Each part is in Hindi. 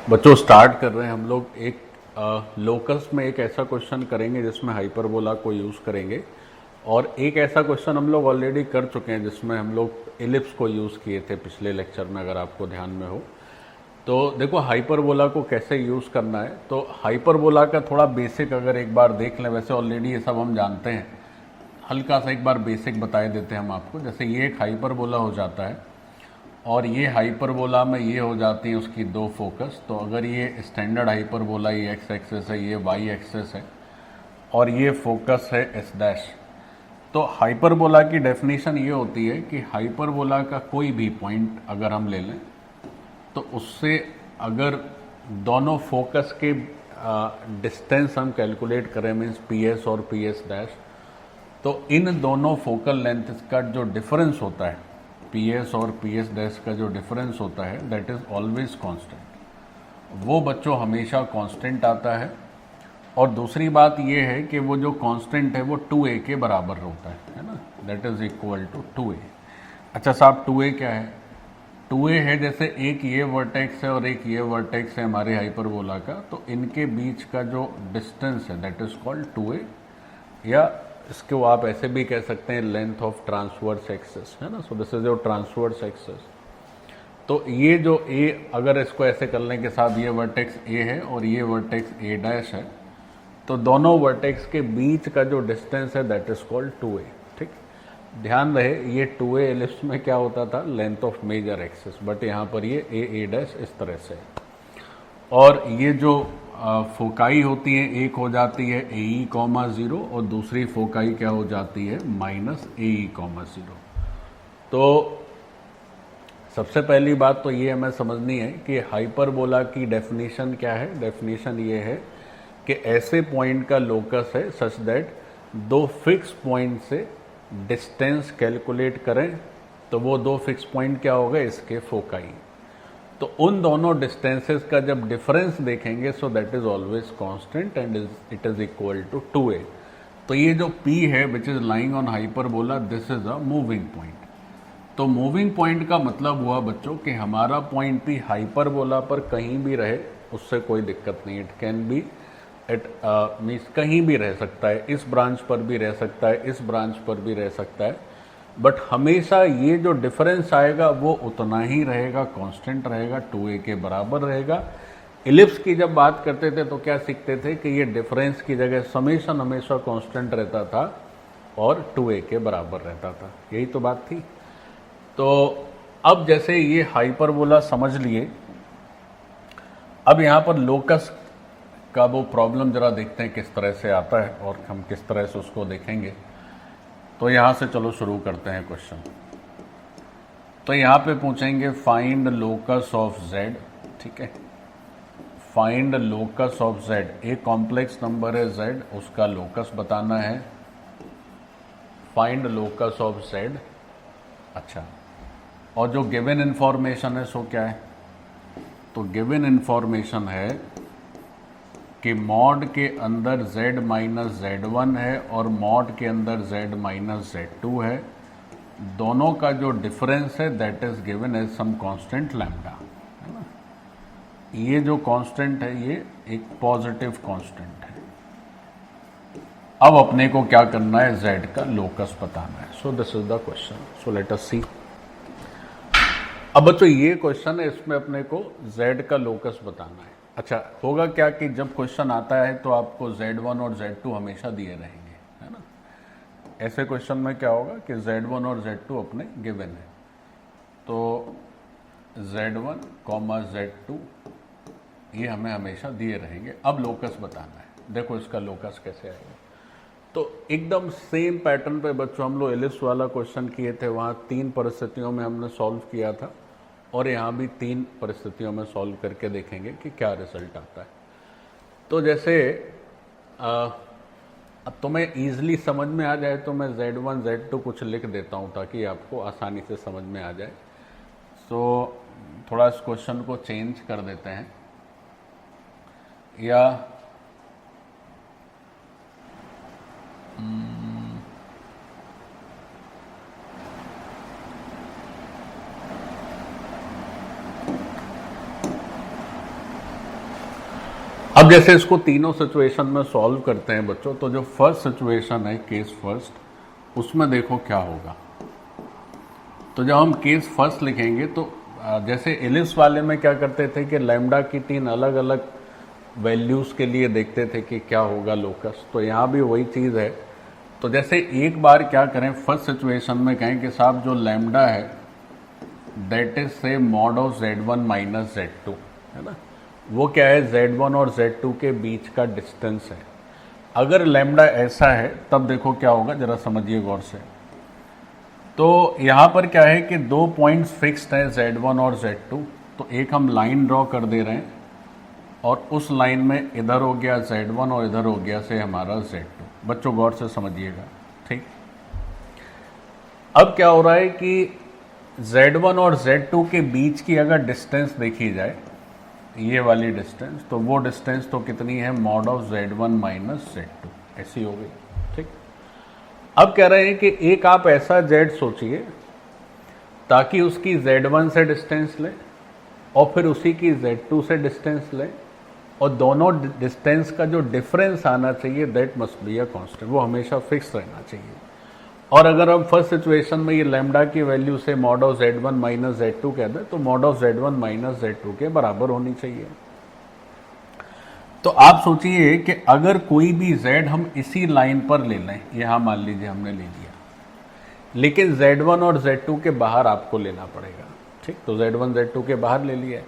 बच्चों स्टार्ट कर रहे हैं हम लोग। एक लोकस में एक ऐसा क्वेश्चन करेंगे जिसमें हाइपरबोला को यूज़ करेंगे, और एक ऐसा क्वेश्चन हम लोग ऑलरेडी कर चुके हैं जिसमें हम लोग एलिप्स को यूज़ किए थे पिछले लेक्चर में, अगर आपको ध्यान में हो। तो देखो हाइपरबोला को कैसे यूज़ करना है। तो हाइपरबोला का थोड़ा बेसिक अगर एक बार देख लें, वैसे ऑलरेडी ये सब हम जानते हैं, हल्का सा एक बार बेसिक बताए देते हैं हम आपको। जैसे ये एक हाइपरबोला हो जाता है, और ये हाइपरबोला में ये हो जाती है उसकी दो फोकस। तो अगर ये स्टैंडर्ड हाइपरबोला, ये एक्स एक्सेस है, ये वाई एक्सेस है, और ये फोकस है एस डैश। तो हाइपरबोला की डेफिनेशन ये होती है कि हाइपरबोला का कोई भी पॉइंट अगर हम ले लें, तो उससे अगर दोनों फोकस के डिस्टेंस हम कैलकुलेट करें, मीन्स पी एस और पी एस डैश, तो इन दोनों फोकल लेंथ का जो डिफरेंस होता है, पी एस और पी एस डैश का जो डिफरेंस होता है, दैट इज ऑलवेज कांस्टेंट। वो बच्चों हमेशा कांस्टेंट आता है। और दूसरी बात ये है कि वो जो कांस्टेंट है वो 2a के बराबर होता है ना, that is equal to 2a। अच्छा साहब 2a क्या है? 2a है जैसे एक ये वर्टेक्स है और एक ये वर्टेक्स है हमारे हाइपरबोला का, तो इनके बीच का जो डिस्टेंस है दैट इज कॉल्ड 2a, या इसको आप ऐसे भी कह सकते हैं लेंथ ऑफ ट्रांसवर्स एक्सेस, है ना। So this is your transverse axis. तो ये जो a, अगर इसको ऐसे करने के साथ ये वर्टेक्स a है और ये वर्टेक्स a डैश है, तो दोनों वर्टेक्स के बीच का जो डिस्टेंस है दैट इज कॉल्ड 2a। ठीक, ध्यान रहे ये 2a एलिप्स में क्या होता था, length of major axis, but यहाँ पर ये a डैश इस तरह से। और ये जो फोकाई होती है, एक हो जाती है AE, 0 और दूसरी फोकाई क्या हो जाती है, माइनस AE, 0। तो सबसे पहली बात तो ये हमें समझनी है कि हाइपरबोला की डेफिनेशन क्या है। डेफिनेशन ये है कि ऐसे पॉइंट का लोकस है सच दैट दो फिक्स पॉइंट से डिस्टेंस कैलकुलेट करें, तो वो दो फिक्स पॉइंट क्या हो गए, इसके फोकाई। तो उन दोनों डिस्टेंसेस का जब डिफरेंस देखेंगे, so that is always constant and it is equal to 2a। तो ये जो P है which is lying on hyperbola, this is a moving point. तो मूविंग पॉइंट का मतलब हुआ बच्चों कि हमारा पॉइंट P हाइपरबोला पर कहीं भी रहे, उससे कोई दिक्कत नहीं। It can be at means कहीं भी रह सकता है, इस ब्रांच पर भी रह सकता है, इस ब्रांच पर भी रह सकता है, बट हमेशा ये जो डिफरेंस आएगा वो उतना ही रहेगा, कांस्टेंट रहेगा, 2a के बराबर रहेगा। इलिप्स की जब बात करते थे तो क्या सीखते थे कि ये डिफरेंस की जगह समेशन हमेशा कांस्टेंट रहता था और 2a के बराबर रहता था, यही तो बात थी। तो अब जैसे ये हाइपरबोला समझ लिए, अब यहां पर लोकस का वो प्रॉब्लम जरा देखते हैं किस तरह से आता है और हम किस तरह से उसको देखेंगे। तो यहां से चलो शुरू करते हैं क्वेश्चन। तो यहां पे पूछेंगे फाइंड लोकस ऑफ z। ठीक है, फाइंड लोकस ऑफ z। एक कॉम्प्लेक्स नंबर है z, उसका लोकस बताना है। Find locus of z। अच्छा, और जो गिवन इंफॉर्मेशन है सो क्या है? तो गिवन इंफॉर्मेशन है कि मॉड के अंदर z माइनस Z1 है और मॉड के अंदर z माइनस Z2 है। दोनों का जो डिफरेंस है that is given as some constant lambda, है ना। ये जो कांस्टेंट है ये एक पॉजिटिव कांस्टेंट है। अब अपने को क्या करना है, z का लोकस बताना है। So this is the question. So let us see. अब बच्चों ये क्वेश्चन है, इसमें अपने को z का लोकस बताना है। अच्छा, होगा क्या कि जब क्वेश्चन आता है तो आपको Z1 और Z2 हमेशा दिए रहेंगे, है ना। ऐसे क्वेश्चन में क्या होगा कि Z1 और Z2 अपने गिवन है, तो Z1, Z2 ये हमें हमेशा दिए रहेंगे। अब लोकस बताना है। देखो इसका लोकस कैसे आएगा। तो एकदम सेम पैटर्न पे बच्चों हम लोग एलिप्स वाला क्वेश्चन किए थे, वहाँ 3 परिस्थितियों में हमने सॉल्व किया था, और यहाँ भी 3 परिस्थितियों में सॉल्व करके देखेंगे कि क्या रिजल्ट आता है। तो जैसे अब तुम्हें ईजिली समझ में आ जाए तो मैं Z1 Z2 कुछ लिख देता हूँ ताकि आपको आसानी से समझ में आ जाए। तो थोड़ा इस क्वेश्चन को चेंज कर देते हैं, या जैसे इसको तीनों सिचुएशन में सॉल्व करते हैं बच्चों, तो जो फर्स्ट सिचुएशन है केस फर्स्ट, उसमें देखो क्या होगा। तो जब हम केस फर्स्ट लिखेंगे तो जैसे एलिप्स वाले में क्या करते थे कि लैम्डा की 3 अलग अलग वैल्यूज के लिए देखते थे कि क्या होगा लोकस, तो यहाँ भी वही चीज़ है। तो जैसे एक बार क्या करें, फर्स्ट सिचुएशन में कहें कि साहब जो लैम्डा है दैट इज से mod of Z1 minus Z2, है ना, वो क्या है, Z1 और Z2 के बीच का डिस्टेंस है। अगर लैम्डा ऐसा है तब देखो क्या होगा, जरा समझिए गौर से। तो यहाँ पर क्या है कि 2 पॉइंट्स फिक्स्ड हैं Z1 और Z2, तो एक हम लाइन ड्रॉ कर दे रहे हैं और उस लाइन में इधर हो गया Z1 और इधर हो गया से हमारा Z2। बच्चों गौर से समझिएगा, ठीक। अब क्या हो रहा है कि Z1 और Z2 के बीच की अगर डिस्टेंस देखी जाए, ये वाली डिस्टेंस, तो वो डिस्टेंस तो कितनी है, mod of Z1 minus Z2, ऐसी हो गई, ठीक। अब कह रहे हैं कि एक आप ऐसा Z सोचिए ताकि उसकी Z1 से डिस्टेंस लें और फिर उसी की Z2 से डिस्टेंस लें, और दोनों डिस्टेंस का जो डिफरेंस आना चाहिए that must be a constant, वो हमेशा फिक्स रहना चाहिए। और अगर हम फर्स्ट सिचुएशन में ये लैम्डा की वैल्यू से mod of Z1 minus Z2 कह दें, तो mod of Z1 minus Z2 के बराबर होनी चाहिए। तो आप सोचिए कि अगर कोई भी Z हम इसी लाइन पर ले लें, यहां मान लीजिए हमने ले लिया, लेकिन Z1 और Z2 के बाहर आपको लेना पड़ेगा, ठीक। तो Z1 Z2 के बाहर ले लिया।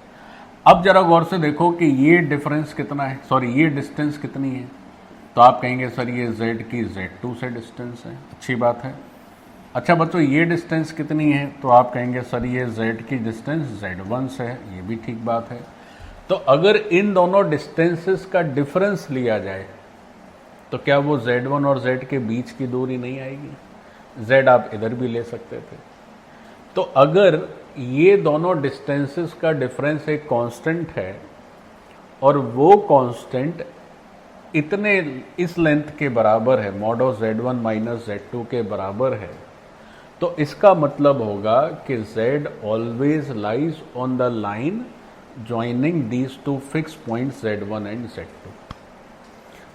अब जरा गौर से देखो कि ये डिफरेंस कितना है, सॉरी ये डिस्टेंस कितनी है, तो आप कहेंगे सर ये Z की Z2 से डिस्टेंस है, अच्छी बात है। अच्छा बच्चों ये डिस्टेंस कितनी है, तो आप कहेंगे सर ये Z की डिस्टेंस Z1 से है, ये भी ठीक बात है। तो अगर इन दोनों डिस्टेंसेस का डिफरेंस लिया जाए तो क्या वो Z1 और Z के बीच की दूरी नहीं आएगी, Z आप इधर भी ले सकते थे। तो अगर ये दोनों डिस्टेंसेस का डिफरेंस एक कांस्टेंट है और वो कांस्टेंट इतने इस लेंथ के बराबर है, mod of Z1 minus Z2 के बराबर है, तो इसका मतलब होगा कि Z always lies on the line joining these two fix points Z1 and Z2।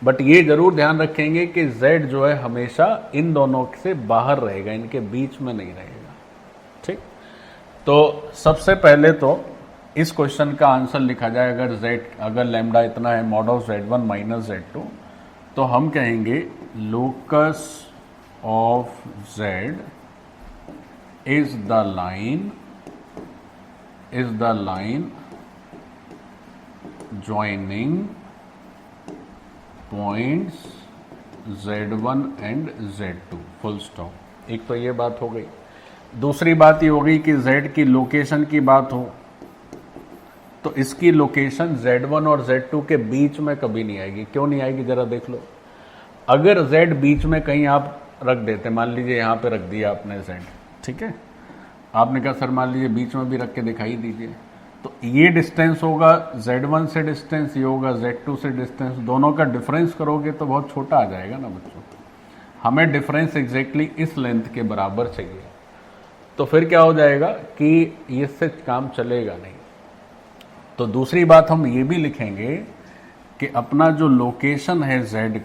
But ये जरूर ध्यान रखेंगे कि Z जो है हमेशा इन दोनों से बाहर रहेगा, इनके बीच में नहीं रहेगा, ठीक। तो सबसे पहले तो इस क्वेश्चन का आंसर लिखा जाए, अगर लैम्डा इतना है mod of Z1 minus Z2, तो हम कहेंगे locus of Z is the line joining points Z1 and Z2, full stop. एक तो ये बात हो गई। दूसरी बात ये हो गई कि Z की लोकेशन की बात हो तो इसकी लोकेशन Z1 और Z2 के बीच में कभी नहीं आएगी। क्यों नहीं आएगी, जरा देख लो। अगर Z बीच में कहीं आप रख देते, मान लीजिए यहाँ पे रख दिया आपने Z, ठीक है, आपने कहा सर मान लीजिए बीच में भी रख के दिखाई दीजिए, तो ये डिस्टेंस होगा Z1 से डिस्टेंस, ये होगा Z2 से डिस्टेंस, दोनों का डिफरेंस करोगे तो बहुत छोटा आ जाएगा ना बच्चों। हमें डिफरेंस एग्जैक्टली इस लेंथ के बराबर चाहिए, तो फिर क्या हो जाएगा कि इससे काम चलेगा नहीं। तो दूसरी बात हम ये भी लिखेंगे कि अपना जो लोकेशन है Z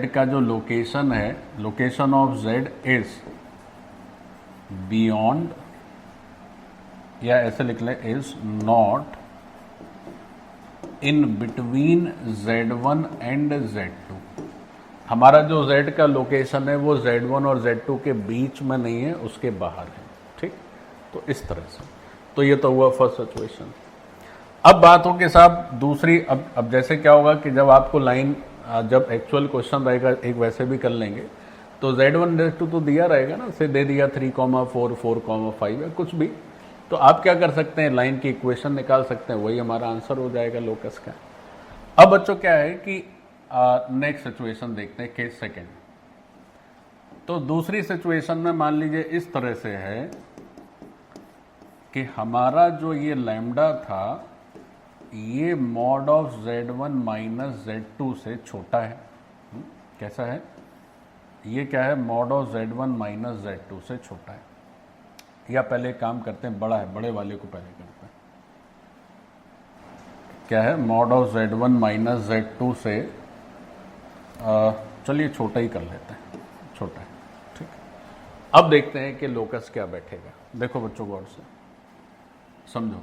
का जो लोकेशन है, location of Z is beyond, या ऐसे लिख लें, is not in between Z1 and Z2। हमारा जो Z का लोकेशन है वो Z1 और Z2 के बीच में नहीं है, उसके बाहर है, ठीक। तो इस तरह से, तो ये तो हुआ फर्स्ट सिचुएशन। अब बात हो कि साहब दूसरी, अब जैसे क्या होगा कि जब आपको लाइन, जब एक्चुअल क्वेश्चन रहेगा एक वैसे भी कर लेंगे, तो Z1 Z2 तो दिया रहेगा ना, से दे दिया 3,4 4,5 या कुछ भी, तो आप क्या कर सकते हैं, लाइन की इक्वेशन निकाल सकते हैं, वही हमारा आंसर हो जाएगा लोकस का। अब बच्चों क्या है कि नेक्स्ट सिचुएशन देखते हैं, केस सेकेंड। तो दूसरी सिचुएशन में मान लीजिए इस तरह से है कि हमारा जो ये लैम्डा था ये mod of Z1 minus Z2 से छोटा है। कैसा है ये, क्या है, mod of Z1 minus Z2 से छोटा है। या पहले काम करते हैं, बड़ा है, बड़े वाले को पहले करते हैं। क्या है, mod of Z1 minus Z2 से चलिए छोटा ही कर लेते हैं, छोटा है, ठीक है। अब देखते हैं कि लोकस क्या बैठेगा। देखो बच्चों गौर से समझो।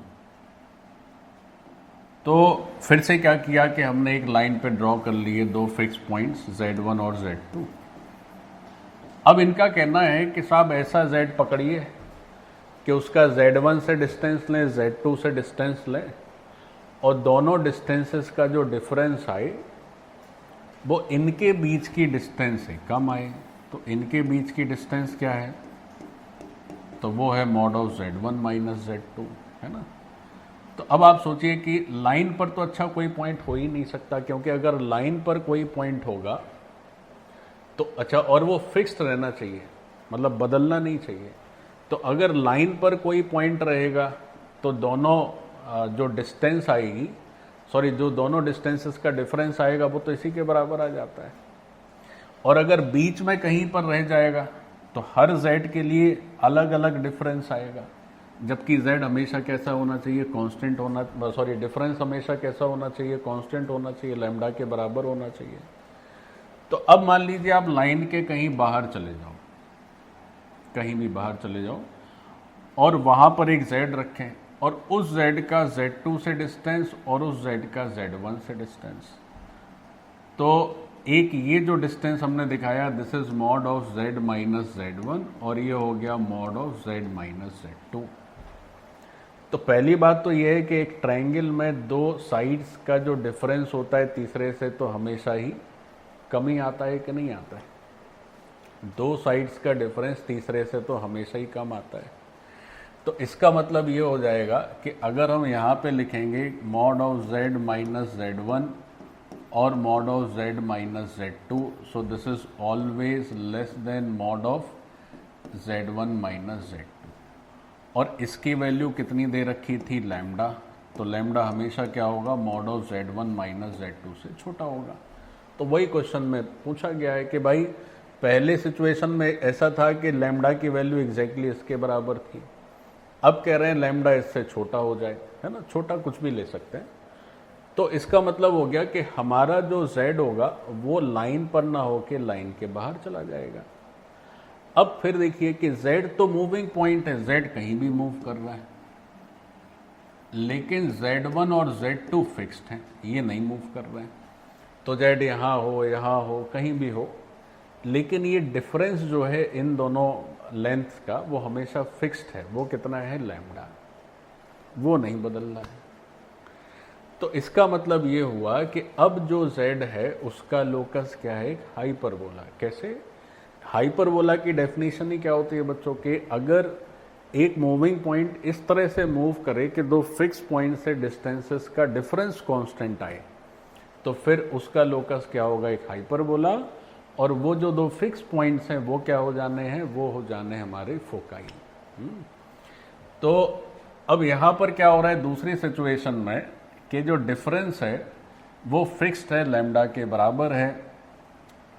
तो फिर से क्या किया कि हमने एक लाइन पे ड्रॉ कर लिए दो फिक्स पॉइंट्स Z1 और Z2। अब इनका कहना है कि साहब ऐसा Z पकड़िए कि उसका Z1 से डिस्टेंस लें, Z2 से डिस्टेंस लें, और दोनों डिस्टेंसेस का जो डिफरेंस आए वो इनके बीच की डिस्टेंस से कम आए। तो इनके बीच की डिस्टेंस क्या है, तो वो है mod of Z1 minus Z2, है ना। तो अब आप सोचिए कि लाइन पर तो अच्छा कोई पॉइंट हो ही नहीं सकता, क्योंकि अगर लाइन पर कोई पॉइंट होगा तो अच्छा, और वो फिक्स्ड रहना चाहिए, मतलब बदलना नहीं चाहिए। तो अगर लाइन पर कोई पॉइंट रहेगा तो दोनों जो डिस्टेंस आएगी, सॉरी जो दोनों डिस्टेंसेस का डिफरेंस आएगा वो तो इसी के बराबर आ जाता है। और अगर बीच में कहीं पर रह जाएगा तो हर z के लिए अलग अलग डिफरेंस आएगा, जबकि z हमेशा कैसा होना चाहिए, कांस्टेंट होना, सॉरी डिफरेंस हमेशा कैसा होना चाहिए, कांस्टेंट होना चाहिए, लैम्डा के बराबर होना चाहिए। तो अब मान लीजिए आप लाइन के कहीं बाहर चले जाओ, कहीं भी बाहर चले जाओ और वहां पर एक z रखें, और उस z का Z2 से डिस्टेंस और उस z का Z1 से डिस्टेंस। तो एक ये जो डिस्टेंस हमने दिखाया, this is mod of z minus Z1, और ये हो गया mod of z minus Z2। तो पहली बात तो ये है कि एक ट्रायंगल में दो साइड्स का जो डिफरेंस होता है तीसरे से तो हमेशा ही कम ही आता है कि नहीं आता है। दो साइड्स का डिफरेंस तीसरे से तो हमेशा ही कम आता है। तो इसका मतलब ये हो जाएगा कि अगर हम यहाँ पे लिखेंगे mod of z minus Z1 और mod of z minus Z2, so this is always less than mod of Z1 minus Z2। और इसकी वैल्यू कितनी दे रखी थी, लैम्डा। तो लैम्डा हमेशा क्या होगा, mod of Z1 minus Z2 से छोटा होगा। तो वही क्वेश्चन में पूछा गया है कि भाई पहले सिचुएशन में ऐसा था कि लैम्डा की वैल्यू एग्जैक्टली इसके बराबर थी, अब कह रहे हैं लैम्डा इससे छोटा हो जाए, है ना, छोटा कुछ भी ले सकते हैं। तो इसका मतलब हो गया कि हमारा जो z होगा वो लाइन पर ना होके लाइन के बाहर चला जाएगा। अब फिर देखिए कि z तो मूविंग पॉइंट है, z कहीं भी मूव कर रहा है, लेकिन Z1 और Z2 फिक्स्ड हैं, ये नहीं मूव कर रहे हैं। तो z यहाँ हो कहीं भी हो, लेकिन ये डिफरेंस जो है इन दोनों लेंथ का वो हमेशा फिक्स्ड है। वो कितना है, लैम्डा, वो नहीं बदल रहा है। तो इसका मतलब ये हुआ कि अब जो z है उसका लोकस क्या है, हाइपरबोला। कैसे, हाइपरबोला की डेफिनेशन ही क्या होती है बच्चों के, अगर एक मूविंग पॉइंट इस तरह से मूव करे कि दो फिक्स पॉइंट से डिस्टेंसेस का डिफरेंस कांस्टेंट आए, तो फिर उसका लोकस क्या होगा, एक हाइपरबोला। और वो जो दो फिक्स पॉइंट्स हैं वो क्या हो जाने हैं, वो हो जाने हमारे फोकाई। तो अब यहाँ पर क्या हो रहा है दूसरी सिचुएशन में कि जो डिफरेंस है वो फिक्स्ड है, लैम्डा के बराबर है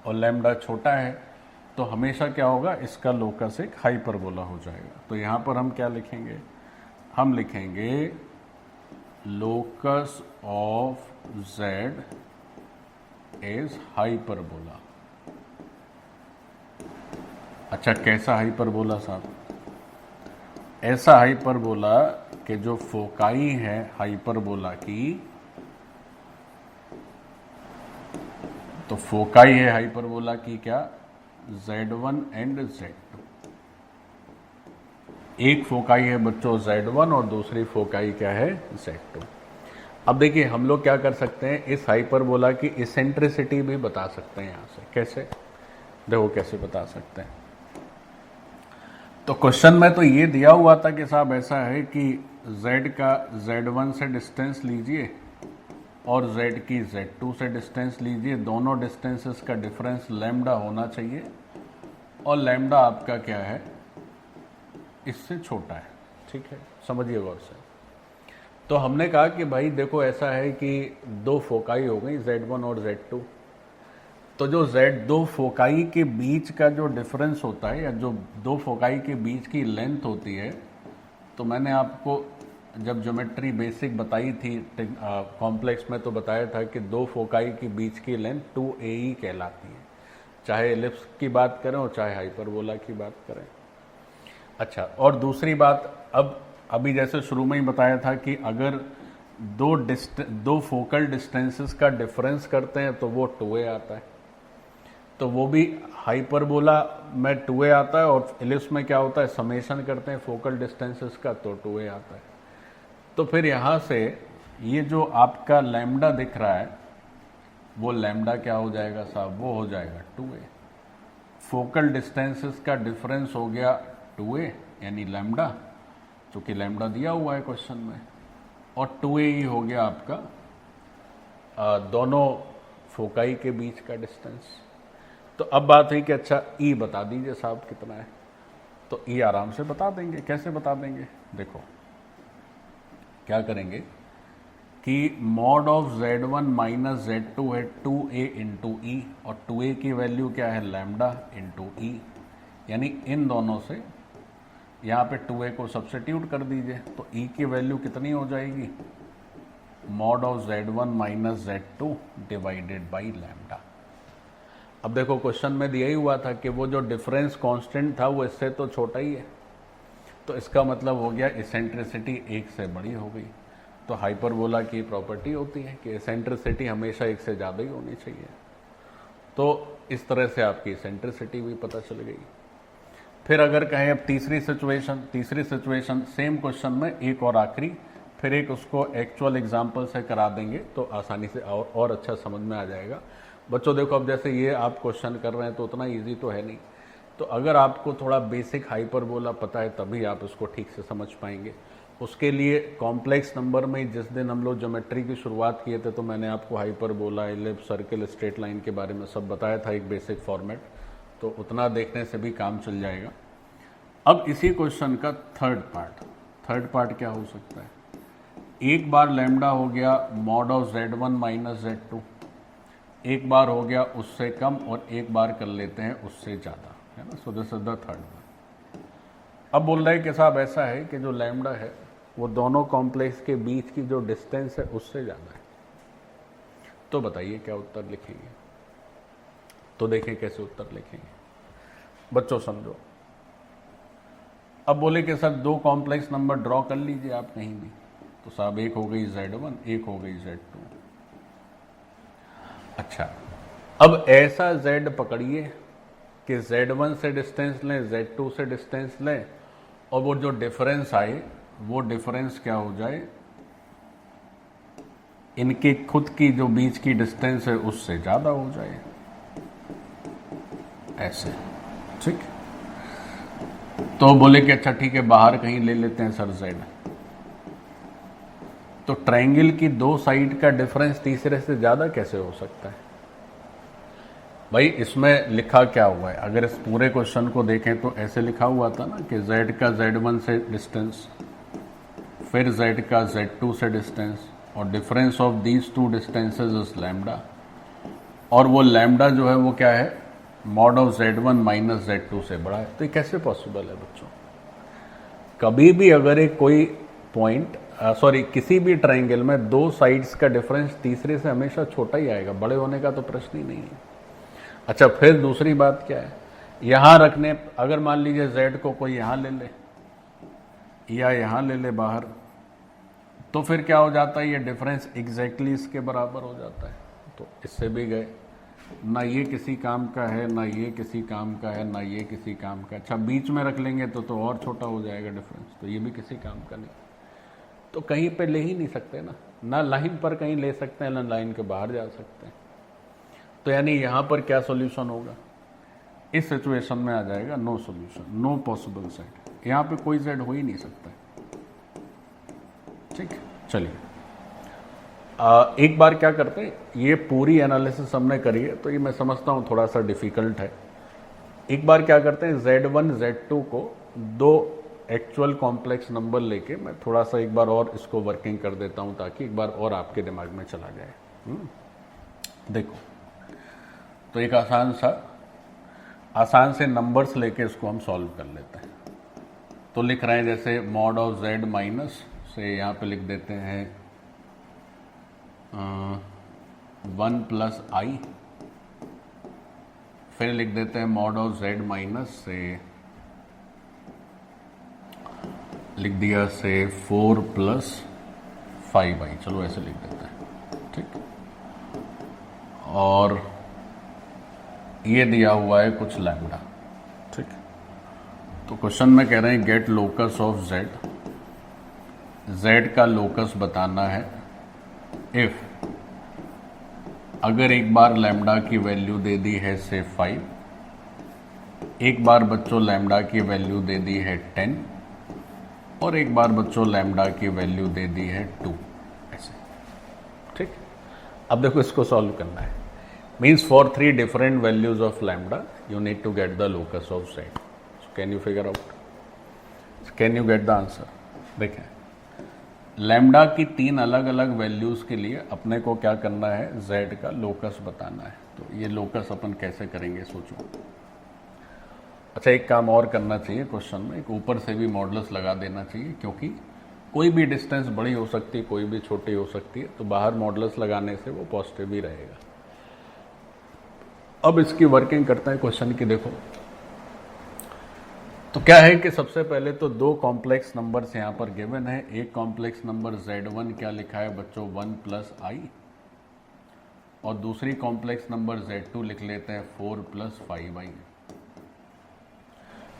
और लैम्डा छोटा है, तो हमेशा क्या होगा, इसका लोकस एक हाइपरबोला हो जाएगा। तो यहाँ पर हम क्या लिखेंगे, हम लिखेंगे locus of z is hyperbola. अच्छा, कैसा हाइपरबोला साहब, ऐसा हाइपरबोला कि जो फोकाई है हाइपरबोला की, तो फोकाई है हाइपरबोला की क्या, Z1 एंड Z2। एक फोकाई है बच्चों Z1 और दूसरी फोकाई क्या है, Z2। अब देखिए हम लोग क्या कर सकते हैं, इस हाइपरबोला की इसेंट्रिसिटी भी बता सकते हैं यहां से। कैसे, देखो कैसे बता सकते हैं। तो क्वेश्चन में तो ये दिया हुआ था कि साहब ऐसा है कि z का Z1 से डिस्टेंस लीजिए और z की Z2 से डिस्टेंस लीजिए, दोनों डिस्टेंसेस का डिफरेंस लैम्डा होना चाहिए और लैम्डा आपका क्या है, इससे छोटा है। ठीक है, समझिए गौर से। तो हमने कहा कि भाई देखो ऐसा है कि दो फोकाई हो गई Z1 और Z2, तो जो दो फोकाई के बीच का जो डिफरेंस होता है या जो दो फोकाई के बीच की लेंथ होती है, तो मैंने आपको जब ज्योमेट्री बेसिक बताई थी कॉम्प्लेक्स में, तो बताया था कि दो फोकाई के बीच की लेंथ 2AE कहलाती है, चाहे एलिप्स की बात करें और चाहे हाइपरबोला की बात करें। अच्छा, और दूसरी बात, अब अभी जैसे शुरू में ही बताया था कि अगर दो फोकल डिस्टेंसेस का डिफरेंस करते हैं तो वो 2A आता है, तो वो भी हाइपरबोला में 2A आता है, और एलिप्स में क्या होता है, समेशन करते हैं फोकल डिस्टेंसेस का, तो 2A आता है। तो फिर यहाँ से ये जो आपका लैम्डा दिख रहा है, वो लैम्डा क्या हो जाएगा साहब, वो हो जाएगा 2A। फोकल डिस्टेंसेस का डिफरेंस हो गया 2A यानी लैम्डा, चूंकि लैम्डा दिया हुआ है क्वेश्चन में, और 2A ही हो गया आपका दोनों फोकाई के बीच का डिस्टेंस। तो अब बात हुई कि अच्छा ई बता दीजिए साहब कितना है, तो ई आराम से बता देंगे। कैसे बता देंगे, देखो क्या करेंगे कि mod of Z1 minus Z2 है 2A इंटू ई, और 2A की वैल्यू क्या है, लैम्डा इंटू ई, यानी इन दोनों से यहाँ पे 2A को सब्स्टिट्यूट कर दीजिए, तो ई की वैल्यू कितनी हो जाएगी, mod of Z1 minus Z2 divided by lambda. अब देखो क्वेश्चन में दिया ही हुआ था कि वो जो डिफरेंस कांस्टेंट था वो इससे तो छोटा ही है, तो इसका मतलब हो गया इसेंट्रिसिटी 1 से बड़ी हो गई। तो हाइपरबोला की प्रॉपर्टी होती है कि इसेंट्रिसिटी हमेशा 1 से ज़्यादा ही होनी चाहिए। तो इस तरह से आपकी इसेंट्रिसिटी भी पता चल गई। फिर अगर कहें अब तीसरी सिचुएशन सेम क्वेश्चन में एक और आखिरी, फिर एक उसको एक्चुअल एग्जाम्पल से करा देंगे तो आसानी से और अच्छा समझ में आ जाएगा। बच्चों देखो, अब जैसे ये आप क्वेश्चन कर रहे हैं तो उतना ईजी तो है नहीं, तो अगर आपको थोड़ा बेसिक हाइपरबोला पता है तभी आप उसको ठीक से समझ पाएंगे। उसके लिए कॉम्प्लेक्स नंबर में जिस दिन हम लोग ज्योमेट्री की शुरुआत किए थे तो मैंने आपको hyperbola, ellipse, circle, straight line के बारे में सब बताया था, एक बेसिक फॉर्मेट, तो उतना देखने से भी काम चल जाएगा। अब इसी क्वेश्चन का थर्ड पार्ट क्या हो सकता है, एक बार लैम्डा हो गया mod of Z1 minus Z2, एक बार हो गया उससे कम, और एक बार कर लेते हैं उससे ज़्यादा, है ना। So this is the third one. अब बोल रहे हैं कि साहब ऐसा है कि जो लैम्डा है वो दोनों कॉम्प्लेक्स के बीच की जो डिस्टेंस है उससे ज़्यादा है, तो बताइए क्या उत्तर लिखेंगे। तो देखें कैसे उत्तर लिखेंगे, बच्चों समझो। अब बोले कि सर दो कॉम्प्लेक्स नंबर ड्रॉ कर लीजिए आप कहीं भी, तो साहब एक हो गई Z1, एक हो गई Z2। अच्छा, अब ऐसा Z पकड़िए कि Z1 से डिस्टेंस लें, Z2 से डिस्टेंस लें, और वो जो डिफरेंस आए वो डिफरेंस क्या हो जाए, इनके खुद की जो बीच की डिस्टेंस है उससे ज़्यादा हो जाए, ऐसे, ठीक। तो बोले कि अच्छा ठीक है, बाहर कहीं ले लेते हैं सर Z। तो ट्रायंगल की दो साइड का डिफरेंस तीसरे से ज़्यादा कैसे हो सकता है भाई। इसमें लिखा क्या हुआ है, अगर इस पूरे क्वेश्चन को देखें तो ऐसे लिखा हुआ था ना कि Z का Z1 से डिस्टेंस, फिर Z का Z2 से डिस्टेंस, और difference of these two distances is lambda, और वो लैम्डा जो है वो क्या है, mod of Z1 minus Z2 से बड़ा है। तो ये कैसे पॉसिबल है बच्चों, कभी भी अगर एक कोई पॉइंट किसी भी ट्रायंगल में दो साइड्स का डिफरेंस तीसरे से हमेशा छोटा ही आएगा, बड़े होने का तो प्रश्न ही नहीं है। अच्छा, फिर दूसरी बात क्या है, यहां रखने, अगर मान लीजिए Z को कोई यहां ले ले या यहां ले ले बाहर, तो फिर क्या हो जाता है, ये डिफरेंस एग्जैक्टली इसके बराबर हो जाता है। तो इससे भी गए, ना ये किसी काम का है, ना ये किसी काम का है, ना ये किसी काम का। अच्छा, बीच में रख लेंगे तो और छोटा हो जाएगा डिफरेंस, तो ये भी किसी काम का नहीं। तो कहीं पे ले ही नहीं सकते ना लाइन पर कहीं ले सकते हैं, ना लाइन के बाहर जा सकते हैं। तो यानी यहां पर क्या सॉल्यूशन होगा, इस सिचुएशन में आ जाएगा no solution, no possible side, यहां पे कोई Z हो ही नहीं सकता। ठीक, चलिए एक बार क्या करते हैं, ये पूरी एनालिसिस हमने करी है तो ये मैं समझता हूं थोड़ा सा डिफिकल्ट है। एक बार क्या करते हैं, Z1 Z2 को दो एक्चुअल कॉम्प्लेक्स नंबर लेके मैं थोड़ा सा एक बार और इसको वर्किंग कर देता हूं ताकि एक बार और आपके दिमाग में चला जाए। देखो, तो एक आसान से नंबर्स लेके इसको हम सॉल्व कर लेते हैं। तो लिख रहे हैं जैसे मॉड ऑफ Z माइनस से यहाँ पे लिख देते हैं 1 प्लस आई, फिर लिख देते हैं मॉड ऑफ z माइनस से लिख दिया से 4 प्लस 5i, चलो ऐसे लिख देते हैं, ठीक। और ये दिया हुआ है कुछ लैम्डा, ठीक। तो क्वेश्चन में कह रहे हैं get locus of z, z का लोकस बताना है इफ अगर एक बार लैम्डा की वैल्यू दे दी है से 5, एक बार बच्चों लैम्डा की वैल्यू दे दी है 10 और एक बार बच्चों लैम्डा की वैल्यू दे दी है 2, ऐसे, ठीक। अब देखो इसको सॉल्व करना है। Means for 3 different values of lambda you need to get the locus of z। Can you figure out, can you get the answer? देखें, लैम्डा की 3 अलग अलग वैल्यूज के लिए अपने को क्या करना है, z का लोकस बताना है। तो ये लोकस अपन कैसे करेंगे सोचो। अच्छा, एक काम और करना चाहिए क्वेश्चन में, एक ऊपर से भी मॉडुलस लगा देना चाहिए, क्योंकि कोई भी डिस्टेंस बड़ी हो सकती है, कोई भी छोटी हो सकती है, तो बाहर मॉडुलस लगाने से वो पॉजिटिव ही रहेगा। अब इसकी वर्किंग करते हैं क्वेश्चन की। देखो तो क्या है कि सबसे पहले तो 2 कॉम्प्लेक्स नंबर्स यहाँ पर गिवन है। एक कॉम्प्लेक्स नंबर z1 क्या लिखा है बच्चों, 1 प्लस आई, और दूसरी कॉम्प्लेक्स नंबर z2 लिख लेते हैं 4 प्लस 5i।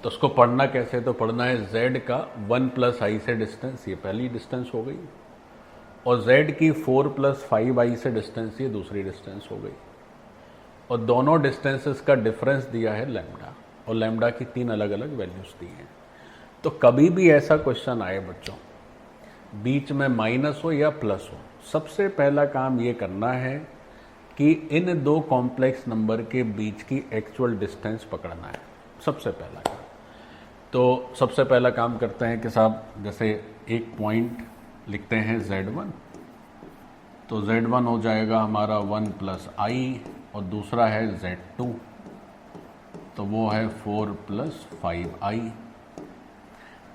तो उसको पढ़ना कैसे, तो पढ़ना है z का 1 प्लस आई से डिस्टेंस, ये पहली डिस्टेंस हो गई, और z की 4 प्लस 5i से डिस्टेंस, ये दूसरी डिस्टेंस हो गई, और दोनों डिस्टेंसेस का डिफरेंस दिया है लैम्डा, और लैम्डा की 3 अलग अलग वैल्यूज दी हैं। तो कभी भी ऐसा क्वेश्चन आए बच्चों, बीच में माइनस हो या प्लस हो, सबसे पहला काम ये करना है कि इन 2 कॉम्प्लेक्स नंबर के बीच की एक्चुअल डिस्टेंस पकड़ना है, सबसे पहला काम। तो सबसे पहला काम करते हैं कि साहब, जैसे एक पॉइंट लिखते हैं z1, तो z1 हो जाएगा हमारा 1 प्लस आई, और दूसरा है z2, तो वो है 4 प्लस 5i।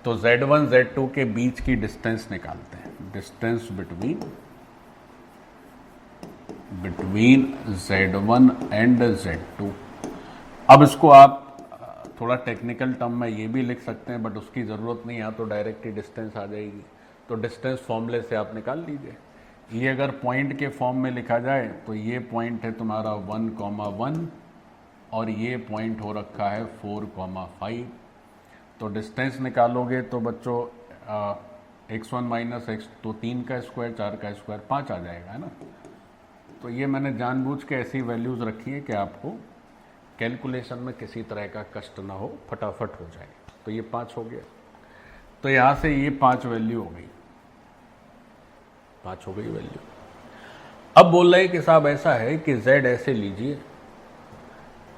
तो z1 z2 के बीच की डिस्टेंस निकालते हैं, distance between z1 and z2। अब इसको आप थोड़ा टेक्निकल टर्म में ये भी लिख सकते हैं, बट उसकी ज़रूरत नहीं है, तो डायरेक्ट ही डिस्टेंस आ जाएगी। तो डिस्टेंस फॉर्मूले से आप निकाल लीजिए। ये अगर पॉइंट के फॉर्म में लिखा जाए तो ये पॉइंट है तुम्हारा 1,1 और ये पॉइंट हो रखा है 4,5। तो डिस्टेंस निकालोगे तो बच्चों x1 माइनस x, तो 3 का स्क्वायर, 4 का स्क्वायर, 5 आ जाएगा, है ना। तो ये मैंने जानबूझ के ऐसी वैल्यूज़ रखी है कि आपको कैलकुलेशन में किसी तरह का कष्ट ना हो, फटाफट हो जाए। तो ये 5 हो गया, तो यहाँ से ये 5 वैल्यू हो गई, 5 हो गई वैल्यू। अब बोल रहे हैं कि साहब ऐसा है कि z ऐसे लीजिए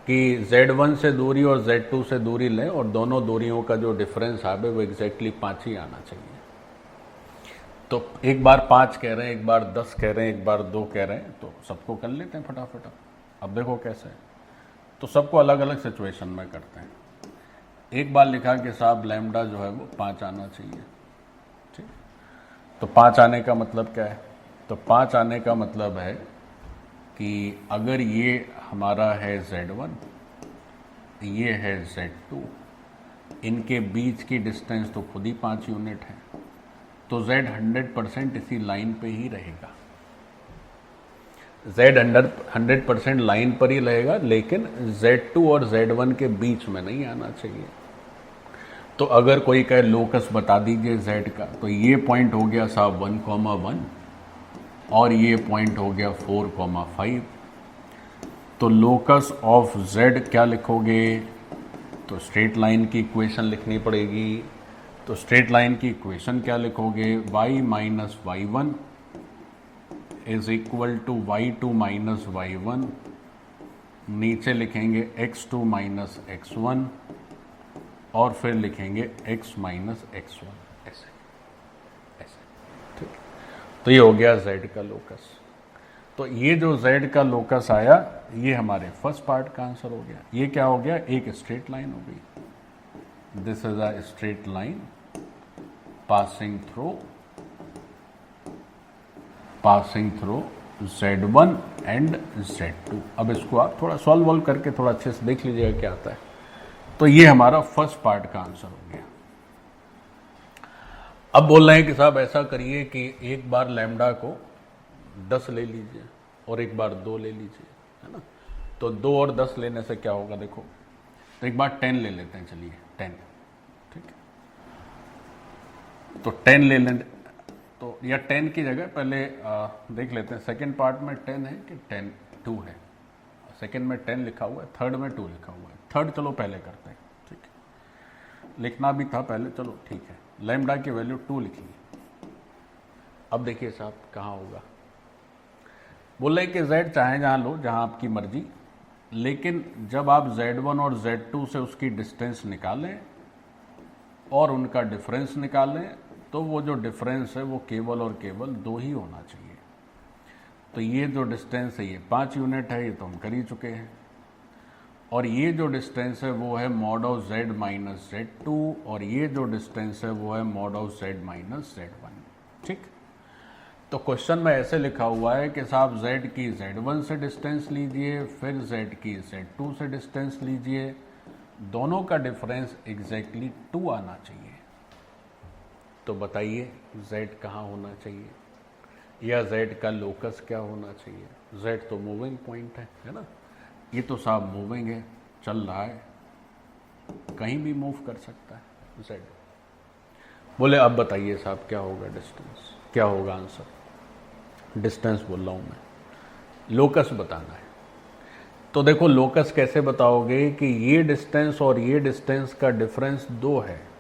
कि z1 से दूरी और z2 से दूरी लें, और दोनों दूरियों का जो डिफरेंस आवे वो एग्जैक्टली 5 ही आना चाहिए। तो एक बार 5 कह रहे हैं, एक बार 10 कह रहे हैं, एक बार 2 कह रहे हैं, तो सबको कर लेते हैं फटाफट। अब देखो कैसे है, तो सबको अलग अलग सिचुएशन में करते हैं। एक बार लिखा कि साहब लैम्डा जो है वो 5 आना चाहिए, ठीक। तो 5 आने का मतलब क्या है, तो 5 आने का मतलब है कि अगर ये हमारा है z1, ये है z2, इनके बीच की डिस्टेंस तो खुद ही 5 यूनिट है, तो z 100% इसी लाइन पे ही रहेगा। z 100% लाइन पर ही रहेगा, लेकिन z2 और z1 के बीच में नहीं आना चाहिए। तो अगर कोई कहे लोकस बता दीजिए z का, तो ये पॉइंट हो गया साहब 1,1 और ये पॉइंट हो गया 4,5। तो लोकस ऑफ z क्या लिखोगे, तो स्ट्रेट लाइन की इक्वेशन लिखनी पड़ेगी। तो स्ट्रेट लाइन की इक्वेशन क्या लिखोगे, y minus y1 is equal to y2 minus y1, नीचे लिखेंगे x2 माइनस x1 और फिर लिखेंगे x माइनस x1, ऐसे ऐसे, ठीक। तो ये हो गया z का लोकस। तो ये जो z का लोकस आया, ये हमारे फर्स्ट पार्ट का आंसर हो गया। ये क्या हो गया, एक स्ट्रेट लाइन हो गई। This is a straight line passing through passing through Z1 and Z2। अब इसको आप थोड़ा सॉल्व वॉल्व करके थोड़ा अच्छे से देख लीजिएगा क्या आता है। तो ये हमारा फर्स्ट पार्ट का आंसर हो गया। अब बोल रहे हैं कि साहब ऐसा करिए कि एक बार लैम्डा को 10 ले लीजिए और एक बार 2 ले लीजिए, है ना। तो 2 और 10 लेने से क्या होगा देखो, तो एक बार 10 ले लेते हैं, चलिए 10, ठीक है। तो 10 ले लें, तो या 10 की जगह पहले देख लेते हैं सेकंड पार्ट में 10 है कि 10 2 है। सेकंड में 10 लिखा हुआ है, थर्ड में 2 लिखा हुआ है। थर्ड चलो पहले करते हैं, ठीक है, लिखना भी था पहले, चलो ठीक है। लैम्डा की वैल्यू 2 लिखी। अब देखिए साहब कहाँ होगा, बोल रहे कि Z चाहे जहाँ लो, जहाँ आपकी मर्जी, लेकिन जब आप Z1 और Z2 से उसकी डिस्टेंस निकालें और उनका डिफरेंस निकालें, तो वो जो डिफरेंस है वो केवल और केवल 2 ही होना चाहिए। तो ये जो डिस्टेंस है ये 5 यूनिट है, ये तो हम कर ही चुके हैं। और ये जो डिस्टेंस है वो है mod of Z minus Z2, और ये जो डिस्टेंस है वो है mod of Z minus Z1, ठीक। तो क्वेश्चन में ऐसे लिखा हुआ है कि साहब Z की Z1 से डिस्टेंस लीजिए, फिर Z की Z2 से डिस्टेंस लीजिए, दोनों का डिफरेंस एग्जैक्टली 2 आना चाहिए। तो बताइए Z कहाँ होना चाहिए, या Z का लोकस क्या होना चाहिए। Z तो मूविंग पॉइंट है ना, ये तो साहब मूविंग है, चल रहा है, कहीं भी मूव कर सकता है Z। बोले अब बताइए साहब क्या होगा डिस्टेंस, क्या होगा आंसर। डिस्टेंस बोल रहा हूँ मैं, लोकस बताना है। तो देखो लोकस कैसे बताओगे कि ये डिस्टेंस और ये डिस्टेंस का डिफरेंस 2 है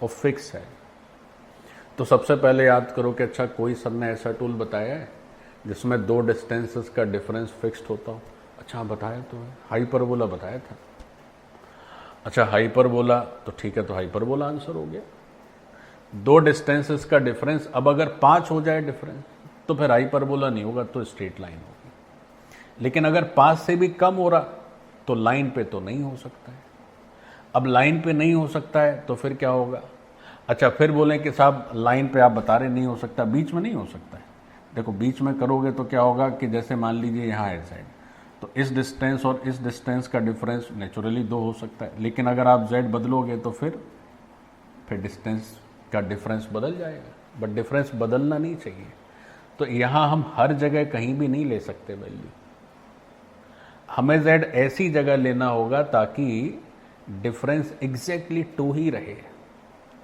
और फिक्स है। तो सबसे पहले याद करो कि अच्छा कोई सर ने ऐसा टूल बताया है जिसमें 2 डिस्टेंसेस का डिफरेंस फिक्स्ड होता हो। अच्छा बताया तो है, हाइपरबोला बताया था। अच्छा हाइपरबोला, तो ठीक है, तो हाइपरबोला आंसर हो गया। 2 डिस्टेंसेस का डिफरेंस, अब अगर 5 हो जाए डिफरेंस तो फिर हाइपरबोला नहीं होगा, तो स्ट्रेट लाइन होगी। लेकिन अगर 5 से भी कम हो रहा तो लाइन पे तो नहीं हो सकता है। अब लाइन पे नहीं हो सकता है तो फिर क्या होगा। अच्छा फिर बोलें कि साहब लाइन पे आप बता रहे नहीं हो सकता, बीच में नहीं हो सकता है। देखो बीच में करोगे तो क्या होगा कि जैसे मान लीजिए यहाँ है Z, तो इस डिस्टेंस और इस डिस्टेंस का डिफरेंस नेचुरली 2 हो सकता है। लेकिन अगर आप Z बदलोगे तो फिर डिस्टेंस का डिफरेंस बदल जाएगा, बट डिफरेंस बदलना नहीं चाहिए। तो यहाँ हम हर जगह कहीं भी नहीं ले सकते वैल्यू, हमें Z ऐसी जगह लेना होगा ताकि डिफरेंस एग्जैक्टली 2 ही रहे।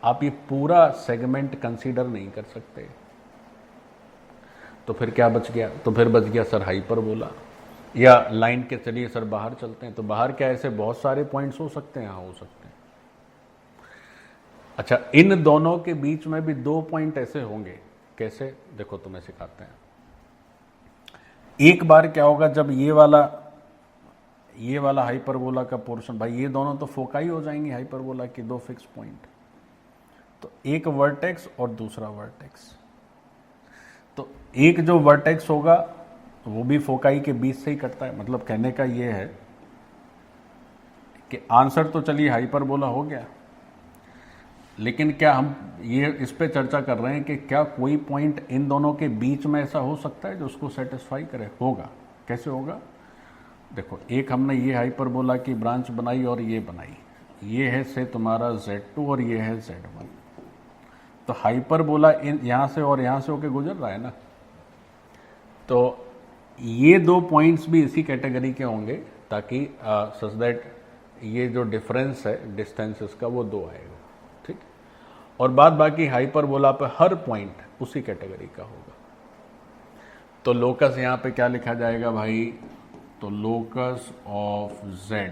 आप ये पूरा सेगमेंट कंसीडर नहीं कर सकते। तो फिर क्या बच गया, तो फिर बच गया सर हाइपरबोला या लाइन के। चलिए सर बाहर चलते हैं, तो बाहर क्या ऐसे बहुत सारे पॉइंट्स हो सकते हैं, हाँ हो सकते हैं। अच्छा इन दोनों के बीच में भी 2 पॉइंट ऐसे होंगे, कैसे देखो तुम्हें सिखाते हैं। एक बार क्या होगा जब ये वाला हाइपरबोला का पोर्शन, भाई ये दोनों तो फोकाई हो जाएंगे हाइपरबोला की, 2 फिक्स पॉइंट। तो एक वर्टेक्स और दूसरा वर्टेक्स, तो एक जो वर्टेक्स होगा वो भी फोकाई के बीच से ही कटता है। मतलब कहने का ये है कि आंसर तो चलिए हाइपरबोला हो गया, लेकिन क्या हम ये इस पे चर्चा कर रहे हैं कि क्या कोई पॉइंट इन दोनों के बीच में ऐसा हो सकता है जो उसको सेटिस्फाई करे। होगा, कैसे होगा देखो, एक हमने ये हाइपरबोला की ब्रांच बनाई और ये बनाई, ये है से तुम्हारा Z2 और ये है Z1। तो हाइपरबोला इन यहाँ से और यहाँ से होके गुजर रहा है ना, तो ये 2 पॉइंट्स भी इसी कैटेगरी के होंगे, ताकि सच दैट ये जो डिफरेंस है डिस्टेंसेस का वो 2 आएगा, ठीक। और बाद बाकी हाइपरबोला पे हर पॉइंट उसी कैटेगरी का होगा। तो लोकस यहाँ पे क्या लिखा जाएगा भाई, तो locus of Z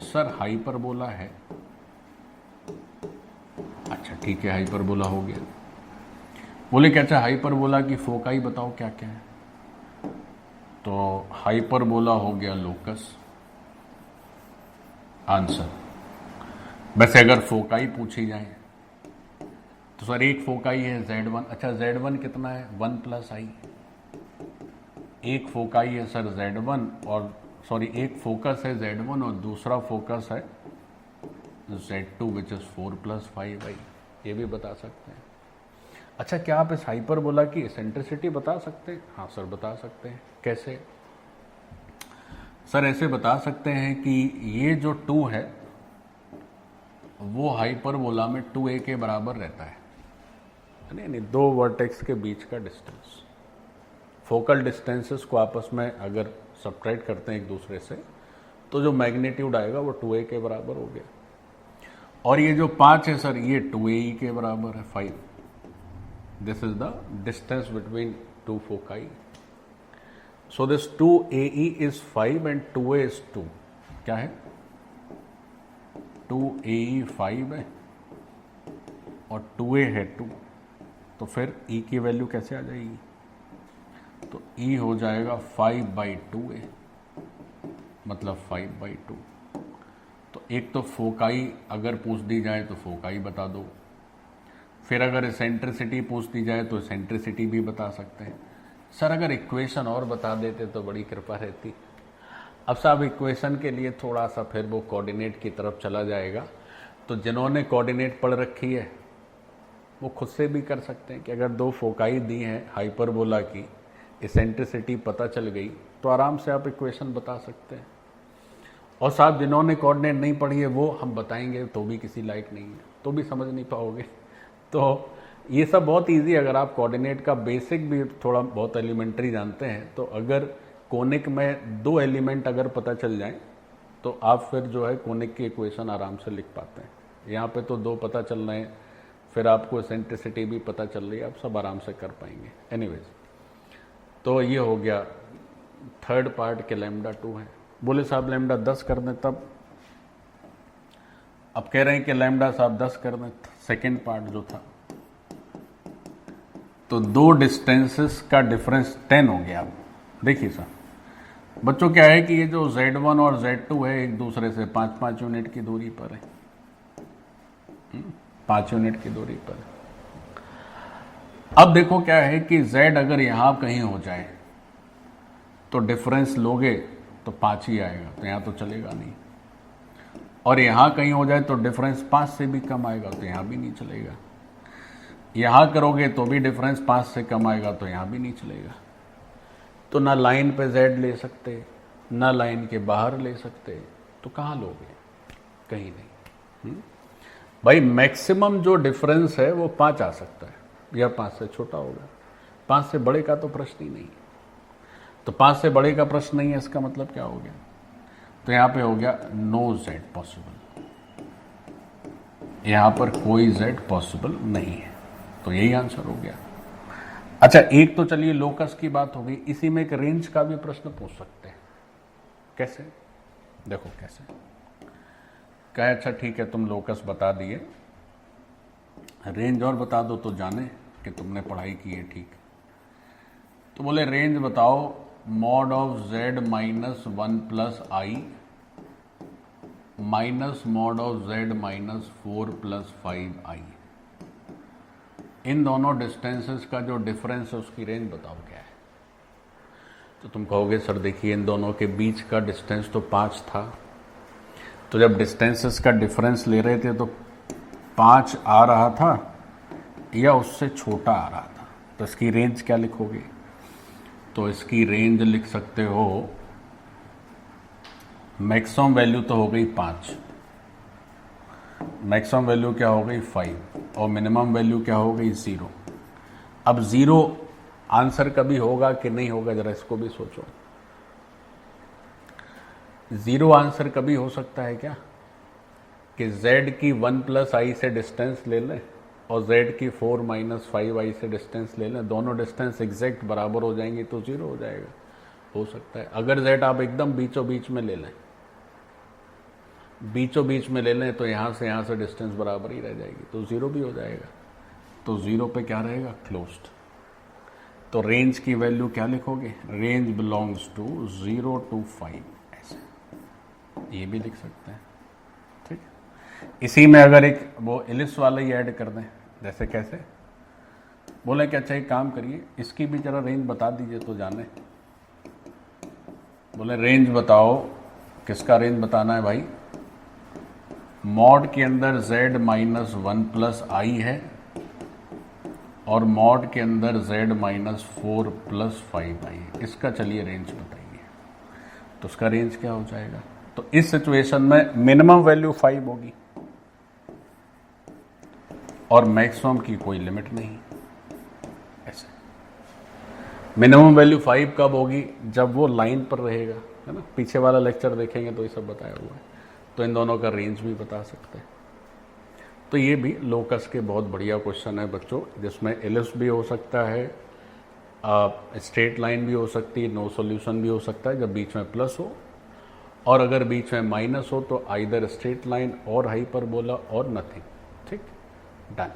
sir hyperbola है। अच्छा ठीक है, हाइपरबोला हो गया। बोले क्या, अच्छा हाइपरबोला की फोकाई बताओ क्या क्या है। तो हाइपरबोला हो गया लोकस आंसर। वैसे अगर फोकाई पूछी जाए तो सर एक फोकाई है Z1। अच्छा Z1 कितना है, 1 + i। एक फोकाई है सर Z1 और सॉरी एक फोकस है Z1 और दूसरा फोकस है Z2 विच इज 4 + 5i। ये भी बता सकते हैं। अच्छा, क्या आप इस हाइपरबोला की एसेंट्रिसिटी बता सकते हैं? हाँ सर, बता सकते हैं। कैसे? सर ऐसे बता सकते हैं कि ये जो 2 है वो हाइपरबोला में 2a के बराबर रहता है, नहीं, 2 वर्टेक्स के बीच का डिस्टेंस। फोकल डिस्टेंसेस को आपस में अगर सब्ट्रैक्ट करते हैं एक दूसरे से, तो जो मैग्नीट्यूड आएगा वो 2a के बराबर हो गया। और ये जो 5 है सर, ये 2ae के बराबर है, 5। This is the distance between 2 foci. So this 2ae is 5 and 2a is 2। क्या है? 2ae 5 है और 2a है 2। तो फिर e की वैल्यू कैसे आ जाएगी? तो e हो जाएगा 5/2a, मतलब 5/2। तो एक तो फोकाई अगर पूछ दी जाए तो फोकाई बता दो, फिर अगर एसेंट्रिसिटी पूछ दी जाए तो एसेंट्रिसिटी भी बता सकते हैं। सर अगर इक्वेशन और बता देते तो बड़ी कृपा रहती। अब साहब इक्वेशन के लिए थोड़ा सा फिर वो कोऑर्डिनेट की तरफ चला जाएगा। तो जिन्होंने कोऑर्डिनेट पढ़ रखी है वो खुद से भी कर सकते हैं कि अगर 2 फोकाई दी हैं हाइपरबोला की, एसेंट्रिसिटी पता चल गई तो आराम से आप इक्वेशन बता सकते हैं। और साहब जिन्होंने कोऑर्डिनेट नहीं पढ़ी है वो हम बताएंगे तो भी किसी लायक नहीं है, तो भी समझ नहीं पाओगे। तो ये सब बहुत इजी, अगर आप कोऑर्डिनेट का बेसिक भी थोड़ा बहुत एलिमेंट्री जानते हैं तो अगर कोनिक में 2 एलिमेंट अगर पता चल जाए तो आप फिर जो है कोनिक की इक्वेशन आराम से लिख पाते हैं। यहाँ पे तो 2 पता चल रहे हैं, फिर आपको एसेंट्रिसिटी भी पता चल रही है, आप सब आराम से कर पाएंगे। एनीवेज, तो ये हो गया थर्ड पार्ट के लैम्डा 2 है। बोले साहब लैम्डा 10 कर दें तब? अब कह रहे हैं कि लैम्डा साहब 10 कर दें। सेकेंड पार्ट जो था, तो 2 डिस्टेंसेस का डिफरेंस 10 हो गया। अब देखिए सर बच्चों, क्या है कि ये जो Z1 और Z2 है एक दूसरे से 5-5 यूनिट की दूरी पर है, 5 यूनिट की दूरी पर। अब देखो क्या है कि Z अगर यहां कहीं हो जाए तो डिफरेंस लोगे तो 5 ही आएगा, तो यहां तो चलेगा नहीं। और यहां कहीं हो जाए तो डिफरेंस 5 से भी कम आएगा, तो यहां भी नहीं चलेगा। यहां करोगे तो भी डिफरेंस 5 से कम आएगा, तो यहां भी नहीं चलेगा। तो ना लाइन पे Z ले सकते, ना लाइन के बाहर ले सकते, तो कहां लोगे? कहीं नहीं। भाई मैक्सिमम जो डिफरेंस है वो 5 आ सकता है, या 5 से छोटा होगा, 5 से बड़े का तो प्रश्न ही नहीं। तो 5 से बड़े का प्रश्न नहीं है, इसका मतलब क्या हो गया? तो यहां पे हो गया नो Z पॉसिबल, यहां पर कोई Z पॉसिबल नहीं है। तो यही आंसर हो गया। अच्छा, एक तो चलिए लोकस की बात हो गई, इसी में एक रेंज का भी प्रश्न पूछ सकते हैं। कैसे? देखो कैसे कहे, अच्छा ठीक है तुम लोकस बता दिए, रेंज और बता दो तो जाने कि तुमने पढ़ाई की है ठीक। तो बोले रेंज बताओ mod of Z minus 1 plus I minus mod of Z minus 4 plus 5i। इन दोनों डिस्टेंसेस का जो डिफरेंस है उसकी रेंज बताओ क्या है। तो तुम कहोगे सर देखिए इन दोनों के बीच का डिस्टेंस तो 5 था, तो जब डिस्टेंसेस का डिफरेंस ले रहे थे तो 5 आ रहा था या उससे छोटा आ रहा था, तो इसकी रेंज क्या लिखोगे? तो इसकी रेंज लिख सकते हो, मैक्सिमम वैल्यू तो हो गई 5, मैक्सिमम वैल्यू क्या हो गई 5, और मिनिमम वैल्यू क्या हो गई 0। अब 0 आंसर कभी होगा कि नहीं होगा, जरा इसको भी सोचो। 0 आंसर कभी हो सकता है क्या कि Z की 1 प्लस आई से डिस्टेंस ले लें और Z की 4 माइनस 5i से डिस्टेंस ले लें, दोनों डिस्टेंस एग्जैक्ट बराबर हो जाएंगे तो 0 हो जाएगा? हो सकता है। अगर Z आप एकदम बीचों बीच में ले लें, बीचों बीच में ले लें, तो यहां से डिस्टेंस बराबर ही रह जाएगी, तो 0 भी हो जाएगा। तो 0 पे क्या रहेगा? क्लोज्ड। तो रेंज की वैल्यू क्या लिखोगे? रेंज बिलोंग्स टू 0 to 5, ऐसे ये भी लिख सकते हैं। ठीक, इसी में अगर एक वो एलिप्स वाला ही ऐड कर दें, जैसे कैसे बोले कि अच्छा एक काम करिए इसकी भी जरा रेंज बता दीजिए तो जाने। बोले रेंज बताओ, किसका रेंज बताना है भाई? मॉड के अंदर Z माइनस 1 प्लस आई है और मॉड के अंदर z माइनस 4 प्लस 5i, इसका चलिए रेंज बताइए। तो उसका रेंज क्या हो जाएगा? तो इस सिचुएशन में मिनिमम वैल्यू 5 होगी और मैक्सिमम की कोई लिमिट नहीं। ऐसे मिनिमम वैल्यू 5 कब होगी? जब वो लाइन पर रहेगा, है ना। पीछे वाला लेक्चर देखेंगे तो ये सब बताया हुआ है। तो इन दोनों का रेंज भी बता सकते हैं। तो ये भी लोकस के बहुत बढ़िया क्वेश्चन है बच्चों, जिसमें एलिप्स भी हो सकता है, स्ट्रेट लाइन भी हो सकती है, नो सॉल्यूशन भी हो सकता है जब बीच में प्लस हो, और अगर बीच में माइनस हो तो आइदर स्ट्रेट लाइन और हाइपरबोला और नथिंग। ठीक, डन।